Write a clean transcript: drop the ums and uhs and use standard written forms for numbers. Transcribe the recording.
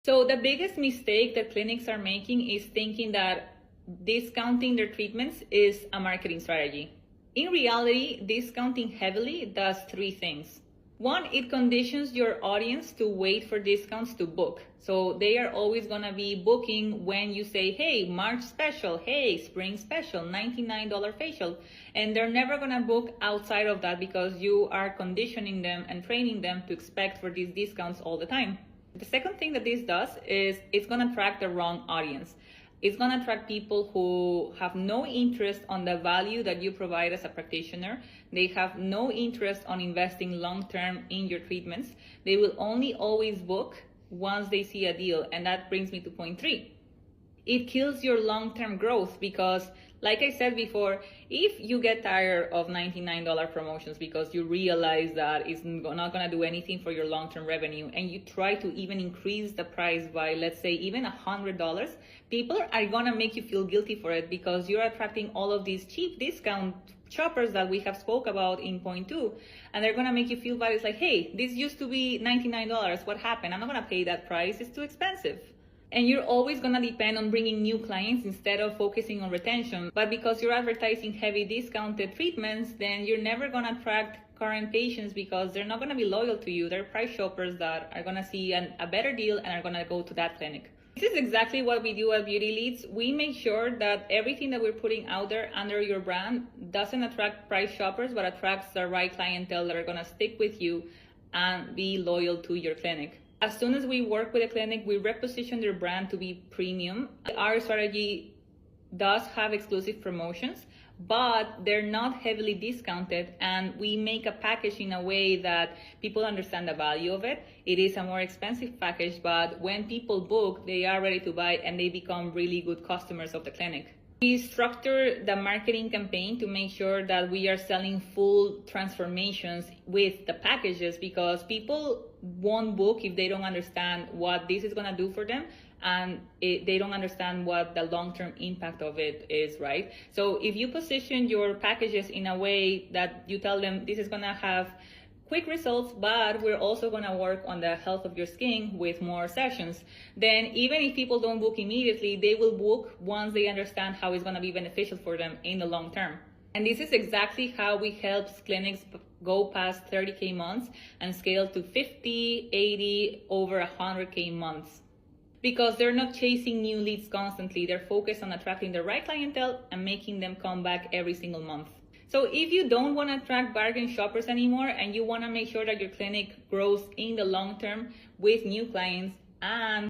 So the biggest mistake that clinics are making is thinking that discounting their treatments is a marketing strategy. In reality, discounting heavily does three things. One, it conditions your audience to wait for discounts to book. So they are always gonna be booking when you say, hey, March special, hey, spring special, $99 facial. And they're never gonna book outside of that because you are conditioning them and training them to expect for these discounts all the time. The second thing that this does is it's going to attract the wrong audience. It's going to attract people who have no interest on the value that you provide as a practitioner. They have no interest on investing long-term in your treatments. They will only always book once they see a deal. And that brings me to point 3. It kills your long-term growth because, like I said before, if you get tired of $99 promotions because you realize that it's not going to do anything for your long-term revenue and you try to even increase the price by, let's say, even $100, people are going to make you feel guilty for it because you're attracting all of these cheap discount shoppers that we have spoke about in point 2, and they're going to make you feel bad. It's like, hey, this used to be $99. What happened? I'm not going to pay that price. It's too expensive. And you're always going to depend on bringing new clients instead of focusing on retention. But because you're advertising heavy discounted treatments, then you're never going to attract current patients because they're not going to be loyal to you. They're price shoppers that are going to see a better deal and are going to go to that clinic. This is exactly what we do at Beauty Leads. We make sure that everything that we're putting out there under your brand doesn't attract price shoppers, but attracts the right clientele that are going to stick with you and be loyal to your clinic. As soon as we work with a clinic, we reposition their brand to be premium. Our strategy does have exclusive promotions, but they're not heavily discounted, and we make a package in a way that people understand the value of it. It is a more expensive package, but when people book, they are ready to buy and they become really good customers of the clinic. We structure the marketing campaign to make sure that we are selling full transformations with the packages because people won't book if they don't understand what this is going to do for them and they don't understand what the long-term impact of it is, right? So if you position your packages in a way that you tell them this is going to have quick results, but we're also going to work on the health of your skin with more sessions, then even if people don't book immediately, they will book once they understand how it's going to be beneficial for them in the long term. And this is exactly how we help clinics go past 30K months and scale to 50, 80, over 100K months. Because they're not chasing new leads constantly, they're focused on attracting the right clientele and making them come back every single month. So if you don't want to attract bargain shoppers anymore and you want to make sure that your clinic grows in the long term with new clients and